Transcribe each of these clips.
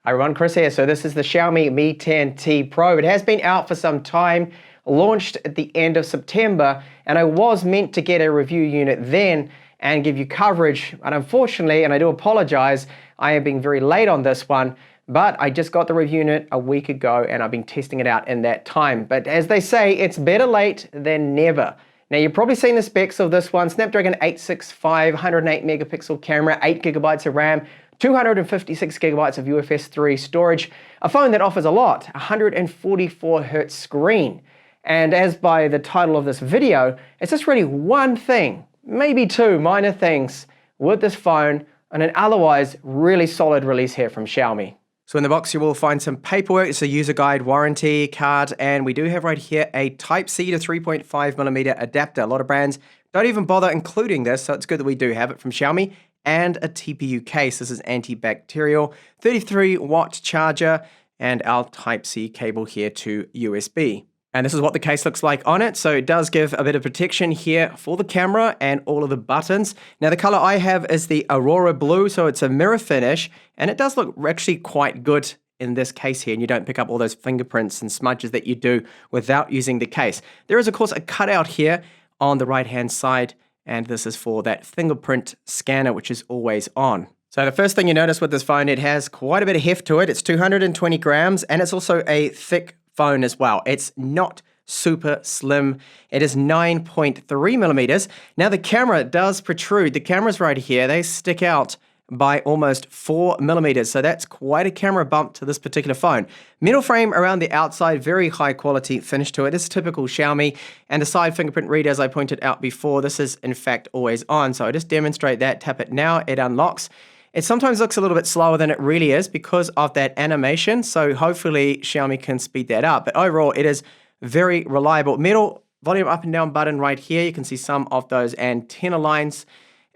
Hi everyone, Chris here. So this is the Xiaomi Mi 10T Pro. It has been out for some time, launched at the end of September, and I was meant to get a review unit then and give you coverage, but unfortunately, and I do apologize, I am being very late on this one, but I just got the review unit a week ago and I've been testing it out in that time. But as they say, it's better late than never. Now you've probably seen the specs of this one: Snapdragon 865, 108 megapixel camera, 8 gigabytes of RAM, 256 gigabytes of UFS 3 storage, a phone that offers a lot, 144 Hz screen. And as by the title of this video, it's just really one thing, maybe two minor things with this phone and an otherwise really solid release here from Xiaomi. So in the box you will find some paperwork, it's a user guide, warranty card, and we do have right here a Type-C to 3.5mm adapter. A lot of brands don't even bother including this, so it's good that we do have it from Xiaomi. And a TPU case. This is antibacterial, 33-watt charger, and our Type-C cable here to USB. And this is what the case looks like on it. So it does give a bit of protection here for the camera and all of the buttons. Now the color I have is the Aurora Blue, so it's a mirror finish, and it does look actually quite good in this case here, and you don't pick up all those fingerprints and smudges that you do without using the case. There is of course a cutout here on the right-hand side, and this is for that fingerprint scanner, which is always on. So the first thing you notice with this phone, it has quite a bit of heft to it. It's 220 grams, and it's also a thick phone as well. It's not super slim. It is 9.3 millimeters. Now the camera does protrude. The cameras right here, they stick out by almost 4 millimeters. So that's quite a camera bump to this particular phone. Metal frame around the outside, very high quality finish to it. It's typical Xiaomi. And the side fingerprint reader, as I pointed out before, this is in fact always on. So I just demonstrate that, tap it now, it unlocks. It sometimes looks a little bit slower than it really is because of that animation. So hopefully Xiaomi can speed that up. But overall, it is very reliable. Middle volume up and down button right here. You can see some of those antenna lines.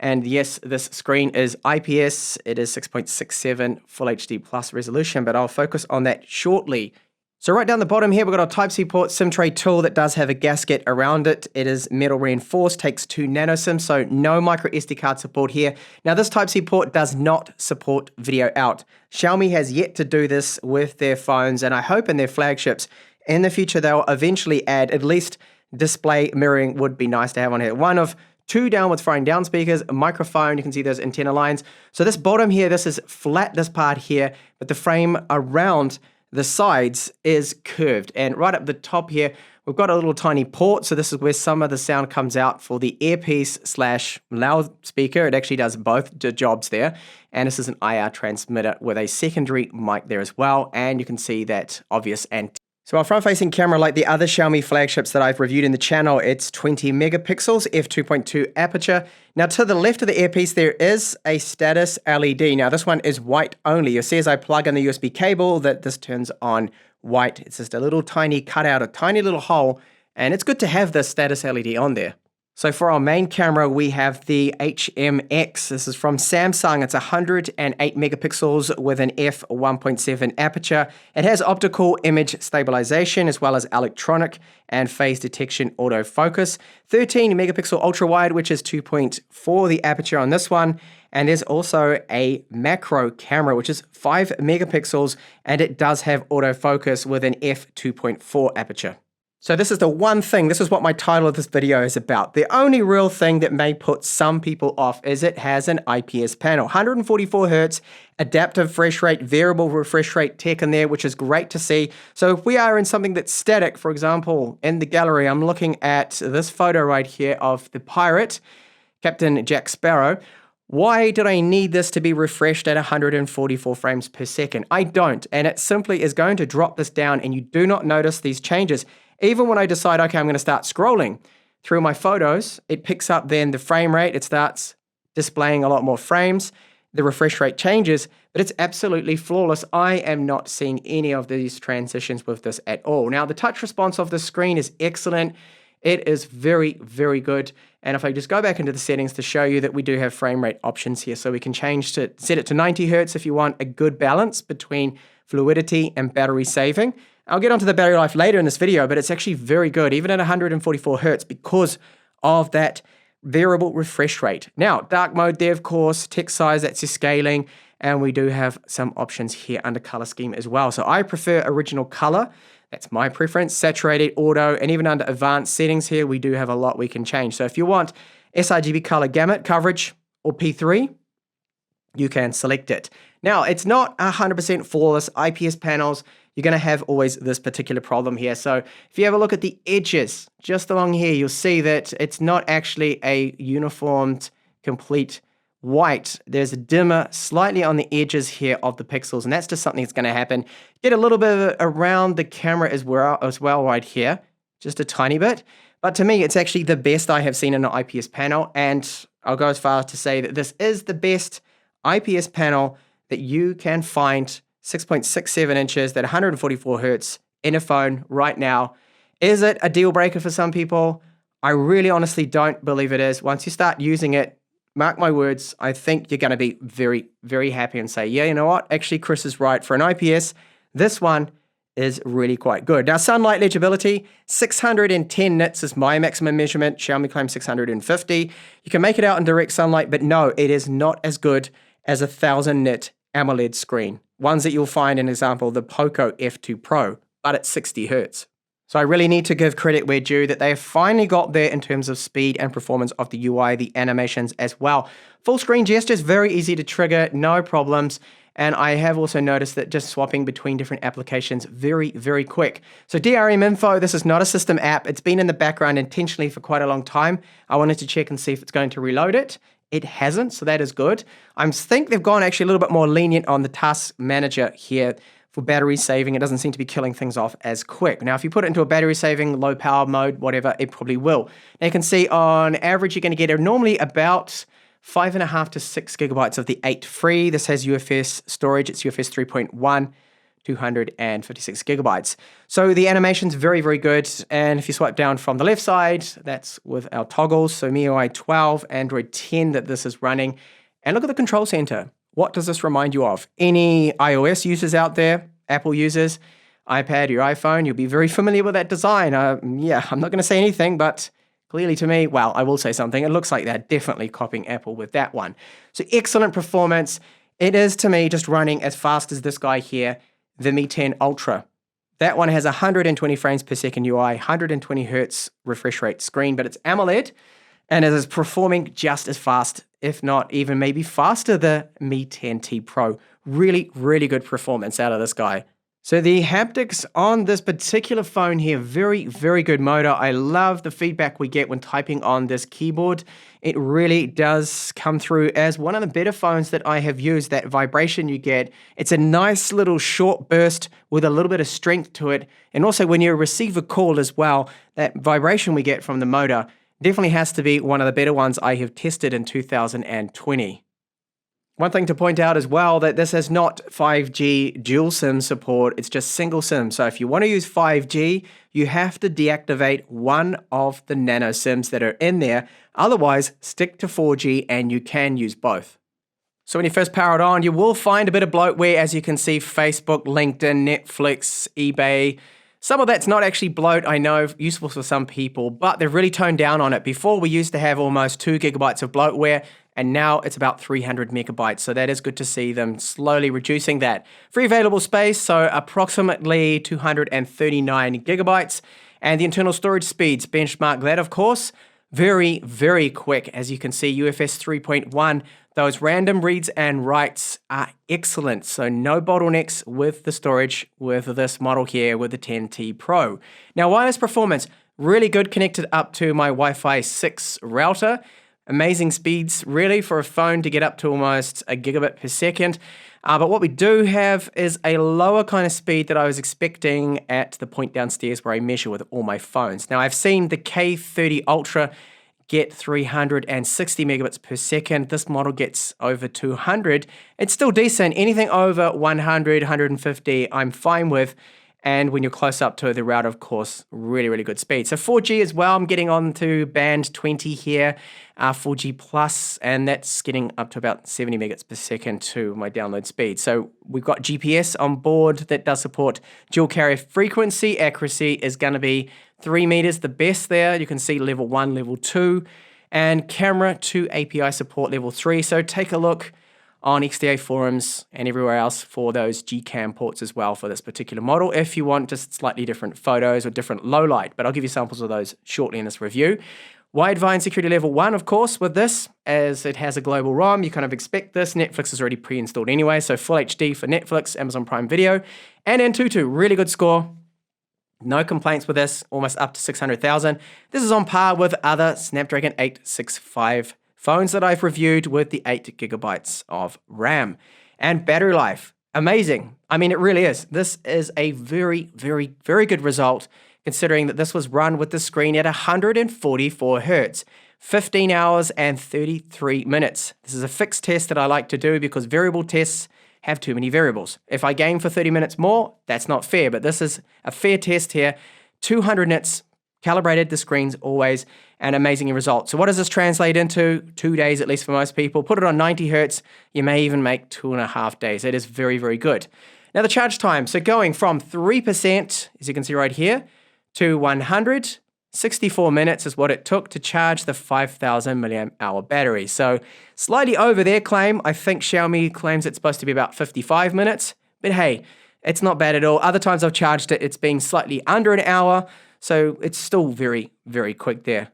And yes, this screen is IPS. It is 6.67 Full HD Plus resolution, but I'll focus on that shortly. So right down the bottom here, we've got our Type-C port SIM tray tool that does have a gasket around it. It is metal reinforced, takes 2 nano SIMs, so no micro SD card support here. Now this Type-C port does not support video out. Xiaomi has yet to do this with their phones, and I hope in their flagships in the future they'll eventually add at least display mirroring. Would be nice to have on here. One of 2 downwards firing down speakers, a microphone, you can see those antenna lines. So this bottom here, this is flat, this part here, but the frame around the sides is curved. And right up the top here, we've got a little tiny port. So this is where some of the sound comes out for the earpiece / loudspeaker. It actually does both jobs there. And this is an IR transmitter with a secondary mic there as well. And you can see that obvious antenna. So our front-facing camera, like the other Xiaomi flagships that I've reviewed in the channel, it's 20 megapixels, f2.2 aperture. Now to the left of the earpiece, there is a status LED. Now this one is white only. You'll see as I plug in the USB cable that this turns on white. It's just a little tiny cutout, a tiny little hole, and it's good to have this status LED on there. So for our main camera, we have the HMX. This is from Samsung. It's 108 megapixels with an f1.7 aperture. It has optical image stabilization as well as electronic and phase detection autofocus. 13 megapixel ultra wide, which is 2.4 the aperture on this one. And there's also a macro camera, which is 5 megapixels, and it does have autofocus with an f2.4 aperture. So this is the one thing, this is what my title of this video is about. The only real thing that may put some people off is it has an IPS panel. 144 Hz, adaptive refresh rate, variable refresh rate tech in there, which is great to see. So if we are in something that's static, for example, in the gallery, I'm looking at this photo right here of the pirate, Captain Jack Sparrow. Why did I need this to be refreshed at 144 frames per second? I don't, and it simply is going to drop this down and you do not notice these changes. Even when I decide, okay, I'm going to start scrolling through my photos, it picks up then the frame rate, it starts displaying a lot more frames, the refresh rate changes, but it's absolutely flawless. I am not seeing any of these transitions with this at all. Now, the touch response of the screen is excellent. It is very, very good. And if I just go back into the settings to show you that we do have frame rate options here, so we can set it to 90 Hertz if you want a good balance between fluidity and battery saving. I'll get onto the battery life later in this video, but it's actually very good, even at 144 Hertz, because of that variable refresh rate. Now, dark mode there, of course, text size, that's your scaling, And we do have some options here under color scheme as well. So I prefer original color. That's my preference. Saturated, auto, and even under advanced settings here, we do have a lot we can change. So if you want sRGB color gamut coverage or P3, you can select it. Now, it's not 100% flawless. IPS panels, you're going to have always this particular problem here. So if you have a look at the edges just along here, you'll see that it's not actually a uniformed, complete white. There's a dimmer slightly on the edges here of the pixels, and that's just something that's going to happen. Get a little bit of it around the camera as well right here, just a tiny bit. But to me, it's actually the best I have seen in an IPS panel, and I'll go as far as to say that this is the best IPS panel that you can find, 6.67 inches, that 144 hertz in a phone right now. Is it a deal breaker for some people? I really honestly don't believe it is. Once you start using it, mark my words, I think you're going to be very, very happy and say, yeah, you know what? Actually, Chris is right. For an IPS, this one is really quite good. Now, sunlight legibility, 610 nits is my maximum measurement. Xiaomi claims 650. You can make it out in direct sunlight, but no, it is not as good as a 1000 nit AMOLED screen. Ones that you'll find, an example, the Poco F2 Pro, but at 60 hertz. So I really need to give credit where due that they have finally got there in terms of speed and performance of the UI, the animations as well. Full screen gestures, very easy to trigger, no problems. And I have also noticed that just swapping between different applications, very, very quick. So DRM info, this is not a system app. It's been in the background intentionally for quite a long time. I wanted to check and see if it's going to reload it. It hasn't, so that is good. I think they've gone actually a little bit more lenient on the task manager here for battery saving. It doesn't seem to be killing things off as quick. Now, if you put it into a battery saving, low power mode, whatever, it probably will. Now you can see on average, you're going to get normally about 5.5 to 6 gigabytes of the 8 free. This has UFS storage. It's UFS 3.1, 256 gigabytes. So the animation's very, very good. And if you swipe down from the left side, that's with our toggles. So MIUI 12, Android 10 that this is running. And look at the control center. What does this remind you of? Any iOS users out there, Apple users, iPad, your iPhone, you'll be very familiar with that design. Yeah, I'm not going to say anything, but clearly to me, well, I will say something. It looks like they're definitely copying Apple with that one. So excellent performance. It is to me just running as fast as this guy here, the Mi 10 Ultra. That one has 120 frames per second UI, 120 hertz refresh rate screen, but it's AMOLED, and it is performing just as fast, if not even maybe faster, the Mi 10T Pro. Really, really good performance out of this guy. So the haptics on this particular phone here, very, very good motor. I love the feedback we get when typing on this keyboard. It really does come through as one of the better phones that I have used. That vibration you get, it's a nice little short burst with a little bit of strength to it. And also when you receive a call as well, that vibration we get from the motor definitely has to be one of the better ones I have tested in 2020. One thing to point out as well, that this has not 5G dual SIM support, it's just single SIM. So if you want to use 5G, you have to deactivate one of the nano SIMs that are in there. Otherwise, stick to 4G and you can use both. So when you first power it on, you will find a bit of bloatware, as you can see, Facebook, LinkedIn, Netflix, eBay. Some of that's not actually bloat, I know, useful for some people, but they've really toned down on it. Before, we used to have almost 2 gigabytes of bloatware, and now it's about 300 megabytes. So that is good to see them slowly reducing that. Free available space, so approximately 239 gigabytes. And the internal storage speeds, benchmark that, of course. Very, very quick. As you can see, UFS 3.1, those random reads and writes are excellent. So no bottlenecks with the storage with this model here with the 10T Pro. Now, wireless performance, really good, connected up to my Wi-Fi 6 router. Amazing speeds, really, for a phone to get up to almost a gigabit per second. But what we do have is a lower kind of speed that I was expecting at the point downstairs where I measure with all my phones. Now, I've seen the K30 Ultra get 360 megabits per second. This model gets over 200. It's still decent. Anything over 100, 150, I'm fine with. And when you're close up to the router, of course, really, really good speed. So 4G as well, I'm getting on to band 20 here, 4G plus, and that's getting up to about 70 megabits per second to my download speed. So we've got GPS on board that does support dual carrier frequency. Accuracy is going to be 3 meters, the best there. You can see level 1, level 2, and camera to API support level 3. So take a look on XDA forums and everywhere else for those Gcam ports as well for this particular model if you want just slightly different photos or different low light, but I'll give you samples of those shortly in this review. Widevine security level 1, of course, with this, as it has a global ROM, you kind of expect this. Netflix is already pre-installed anyway, so full HD for Netflix, Amazon Prime Video, and Antutu, really good score. No complaints with this, almost up to 600,000. This is on par with other Snapdragon 865 phones that I've reviewed with the 8 gigabytes of RAM. And battery life, amazing. I mean, it really is. This is a very, very, very good result considering that this was run with the screen at 144 Hertz, 15 hours and 33 minutes. This is a fixed test that I like to do because variable tests have too many variables. If I game for 30 minutes more, that's not fair, but this is a fair test here. 200 nits, calibrated the screens always, and amazing result. So what does this translate into? 2 days, at least for most people. Put it on 90 Hertz, you may even make 2.5 days. It is very, very good. Now the charge time, so going from 3%, as you can see right here, to 164 minutes is what it took to charge the 5,000 milliamp hour battery. So slightly over their claim. I think Xiaomi claims it's supposed to be about 55 minutes, but hey, it's not bad at all. Other times I've charged it, it's been slightly under an hour, so it's still very, very quick there.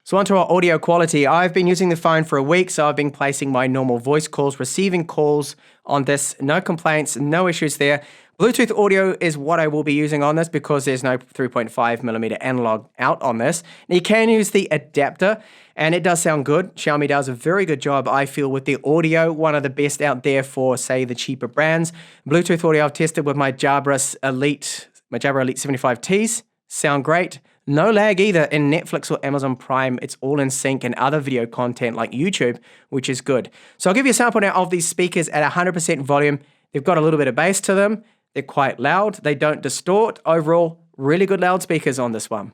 So onto our audio quality. I've been using the phone for a week, so I've been placing my normal voice calls, receiving calls on this. No complaints, no issues there. Bluetooth audio is what I will be using on this because there's no 3.5mm analog out on this. Now you can use the adapter and it does sound good. Xiaomi does a very good job, I feel, with the audio, one of the best out there for, say, the cheaper brands. Bluetooth audio I've tested with my Jabra Elite 75Ts, sound great. No lag either in Netflix or Amazon Prime. It's all in sync and other video content like YouTube, which is good. So I'll give you a sample now of these speakers at 100% volume. They've got a little bit of bass to them. They're quite loud. They don't distort. Overall, really good loudspeakers on this one.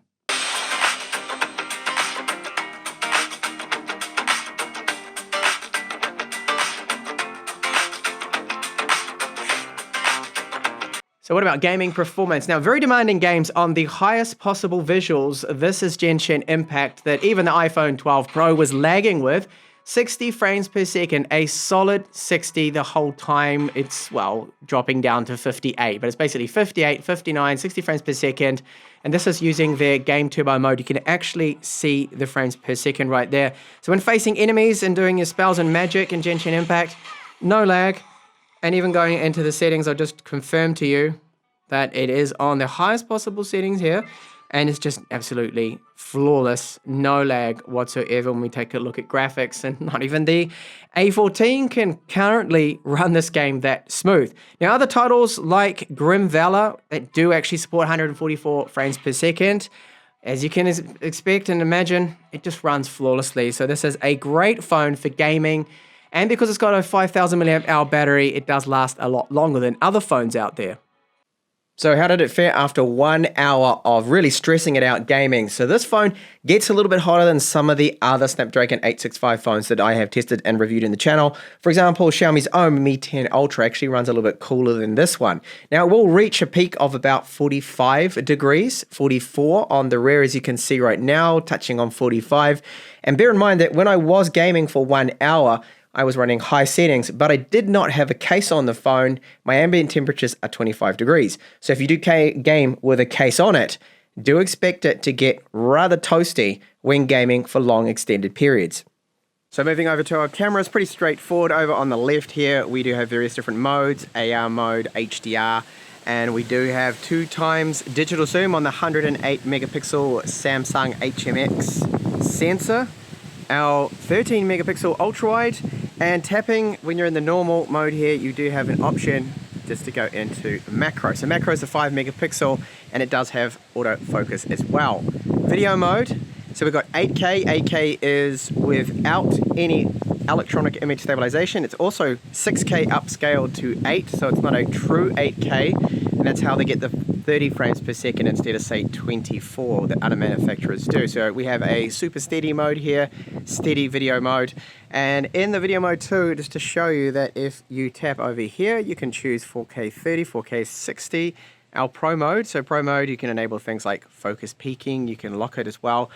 So what about gaming performance? Now, very demanding games on the highest possible visuals. This is Genshin Impact that even the iPhone 12 Pro was lagging with. 60 frames per second, a solid 60 the whole time. It's, well, dropping down to 58, but it's basically 58, 59, 60 frames per second. And this is using their game turbo mode. You can actually see the frames per second right there. So when facing enemies and doing your spells and magic in Genshin Impact, no lag. And even going into the settings, I'll just confirm to you that it is on the highest possible settings here. And it's just absolutely flawless, no lag whatsoever when we take a look at graphics, and not even the A14 can currently run this game that smooth. Now, other titles like Grim Valor that do actually support 144 frames per second, as you can expect and imagine, it just runs flawlessly. So this is a great phone for gaming, and because it's got a 5,000 milliamp hour battery, it does last a lot longer than other phones out there. So how did it fare after 1 hour of really stressing it out gaming? So this phone gets a little bit hotter than some of the other Snapdragon 865 phones that I have tested and reviewed in the channel. For example, Xiaomi's own Mi 10 Ultra actually runs a little bit cooler than this one. Now it will reach a peak of about 45 degrees, 44 on the rear as you can see right now, touching on 45. And bear in mind that when I was gaming for 1 hour, I was running high settings, but I did not have a case on the phone. My ambient temperatures are 25 degrees. So if you do game with a case on it, do expect it to get rather toasty when gaming for long extended periods. So moving over to our camera, it's pretty straightforward. Over on the left here, we do have various different modes, AR mode, HDR, and we do have 2x digital zoom on the 108 megapixel Samsung HMX sensor, our 13 megapixel ultra wide, and tapping when you're in the normal mode here, you do have an option just to go into macro. So macro is a 5 megapixel and it does have autofocus as well. Video mode, so we've got 8K. 8K is without any electronic image stabilization. It's also 6K upscaled to 8, so it's not a true 8K, and that's how they get the 30 frames per second instead of, say, 24 that other manufacturers do. So we have a super steady mode here, steady video mode, and in the video mode too, just to show you that if you tap over here, you can choose 4K 30, 4K 60, our Pro mode. So Pro mode, you can enable things like focus peaking, you can lock it as well.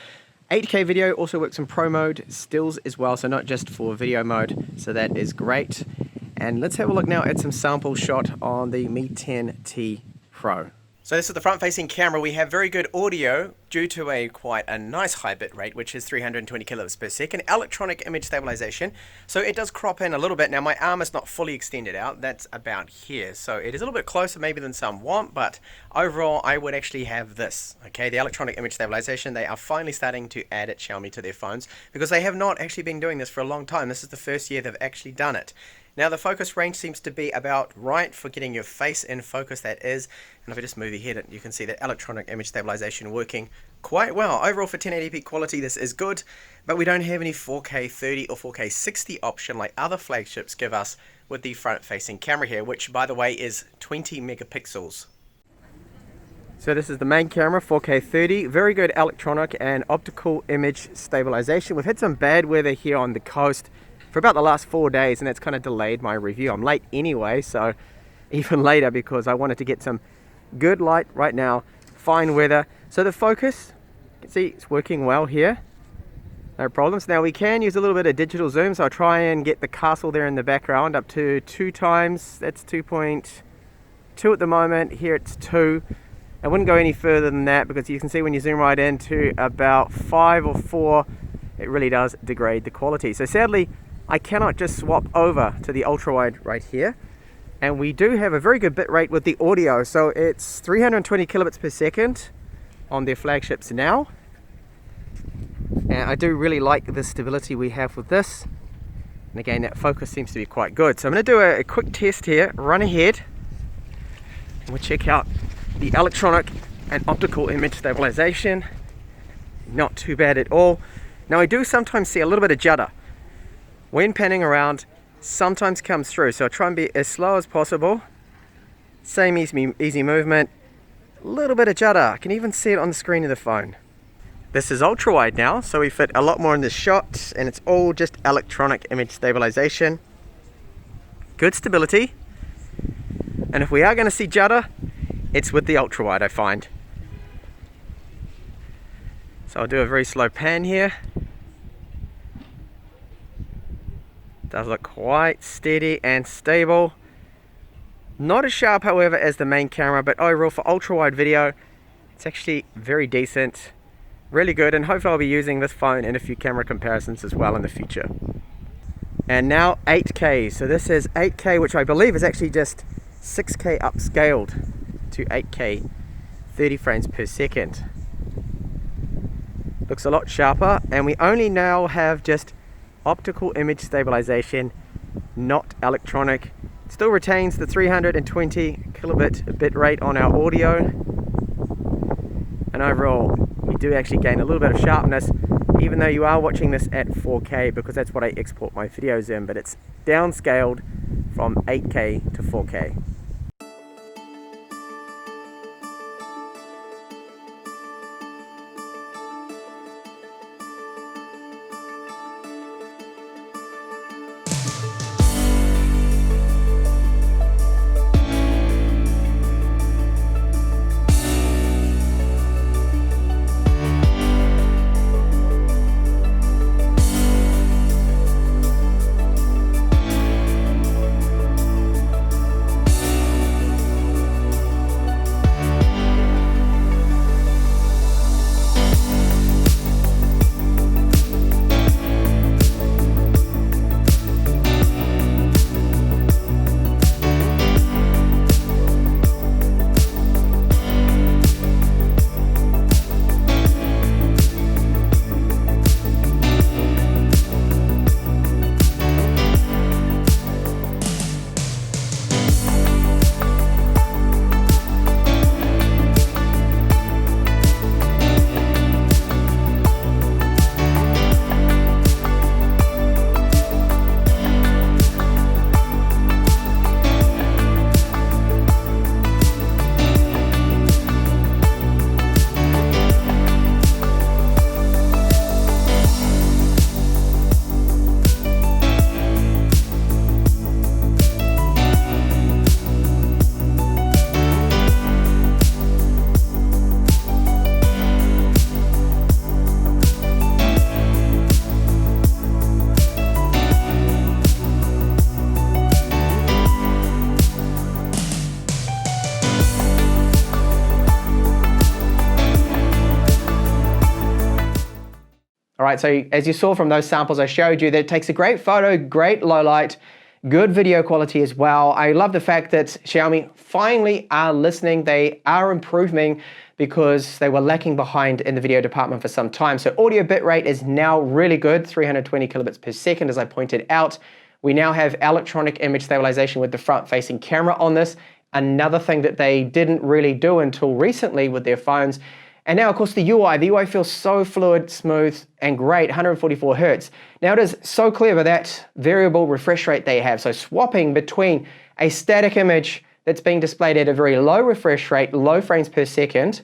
8K video also works in Pro mode, stills as well, so not just for video mode, so that is great. And let's have a look now at some sample shot on the Mi 10T Pro. So this is the front-facing camera. We have very good audio due to quite a nice high bit rate, which is 320 kilobits per second. Electronic image stabilization. So it does crop in a little bit. Now my arm is not fully extended out. That's about here. So it is a little bit closer maybe than some want, but overall I would actually have this. Okay, the electronic image stabilization, they are finally starting to add it, Xiaomi, to their phones, because they have not actually been doing this for a long time. This is the first year they've actually done it. Now the focus range seems to be about right for getting your face in focus, that is. And if I just move your head, you can see that electronic image stabilization working quite well. Overall for 1080p quality this is good, but we don't have any 4K 30 or 4K 60 option like other flagships give us with the front facing camera here, which by the way is 20 megapixels. So this is the main camera, 4K 30, very good electronic and optical image stabilization. We've had some bad weather here on the coast for about the last 4 days, and that's kind of delayed my review. I'm late anyway, so even later, because I wanted to get some good light right now, fine weather. So the focus, you can see it's working well here, no problems. Now we can use a little bit of digital zoom, so I'll try and get the castle there in the background up to 2 times. That's 2.2 at the moment. Here it's 2. I wouldn't go any further than that, because you can see when you zoom right into about 5 or 4, it really does degrade the quality. So sadly, I cannot just swap over to the ultra wide right here. And we do have a very good bit rate with the audio. So it's 320 kilobits per second on their flagships now. And I do really like the stability we have with this. And again, that focus seems to be quite good. So I'm going to do a quick test here, run ahead. And we'll check out the electronic and optical image stabilization. Not too bad at all. Now I do sometimes see a little bit of judder when panning around, sometimes comes through, so I try and be as slow as possible. Same easy movement, a little bit of judder. I can even see it on the screen of the phone. This is ultra wide now, so we fit a lot more in this shot, and it's all just electronic image stabilization. Good stability, and if we are going to see judder, it's with the ultra wide, I find. So I'll do a very slow pan here. Does look quite steady and stable. Not as sharp, however, as the main camera, but overall for ultra wide video, it's actually very decent, really good, and hopefully I'll be using this phone in a few camera comparisons as well in the future. And now 8K. So this is 8K, which I believe is actually just 6K upscaled to 8K 30 frames per second. Looks a lot sharper, and we only now have just optical image stabilization, not electronic. It still retains the 320 kilobit bit rate on our audio, and overall we do actually gain a little bit of sharpness, even though you are watching this at 4K, because that's what I export my videos in, but it's downscaled from 8K to 4K. All right, so as you saw from those samples I showed you, that it takes a great photo, great low light, good video quality as well. I love the fact that Xiaomi finally are listening. They are improving because they were lacking behind in the video department for some time. So audio bitrate is now really good, 320 kilobits per second, as I pointed out. We now have electronic image stabilization with the front-facing camera on this. Another thing that they didn't really do until recently with their phones. And now, of course, the UI. The UI feels so fluid, smooth, and great, 144 Hertz. Now, it is so clever that variable refresh rate they have. So swapping between a static image that's being displayed at a very low refresh rate, low frames per second,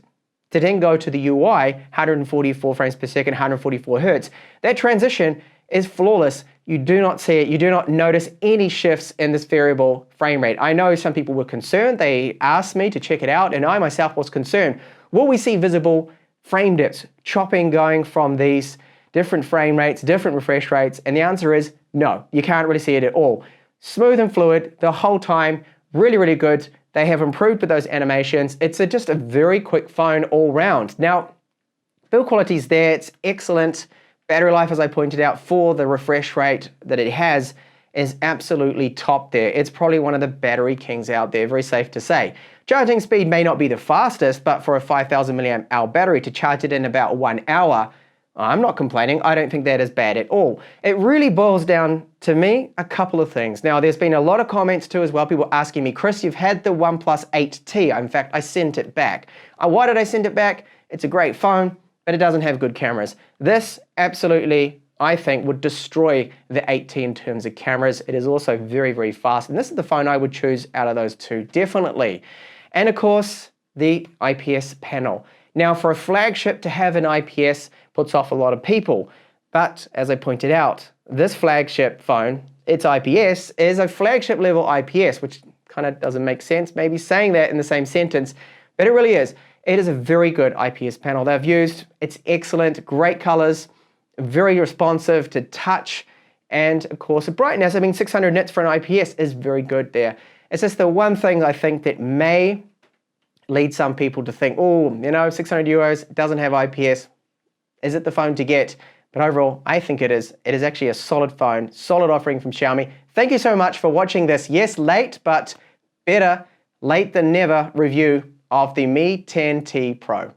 to then go to the UI, 144 frames per second, 144 Hertz. That transition is flawless. You do not see it. You do not notice any shifts in this variable frame rate. I know some people were concerned. They asked me to check it out, and I myself was concerned. Will we see visible frame dips, chopping going from these different frame rates, different refresh rates? And the answer is no, you can't really see it at all. Smooth and fluid the whole time, really, really good. They have improved with those animations. It's just a very quick phone all round. Now, build quality is there, it's excellent. Battery life, as I pointed out, for the refresh rate that it has, is absolutely top there. It's probably one of the battery kings out there, very safe to say. Charging speed may not be the fastest, but for a 5,000 milliamp hour battery to charge it in about 1 hour, I'm not complaining. I don't think that is bad at all. It really boils down, to me, a couple of things. Now, there's been a lot of comments too as well, people asking me, Chris, you've had the OnePlus 8T. In fact, I sent it back. Why did I send it back? It's a great phone, but it doesn't have good cameras. This absolutely, I think, would destroy the 8T in terms of cameras. It is also very, very fast, and this is the phone I would choose out of those two, definitely. And of course, the IPS panel. Now, for a flagship to have an IPS puts off a lot of people, but as I pointed out, this flagship phone, its IPS, is a flagship level IPS, which kind of doesn't make sense, maybe saying that in the same sentence, but it really is. It is a very good IPS panel they've used. It's excellent, great colors, very responsive to touch, and of course, the brightness. I mean, 600 nits for an IPS is very good there. It's just the one thing I think that may lead some people to think, oh, you know, 600 euros, doesn't have IPS. Is it the phone to get? But overall, I think it is. It is actually a solid phone, solid offering from Xiaomi. Thank you so much for watching this, yes, late, but better late than never review of the Mi 10T Pro.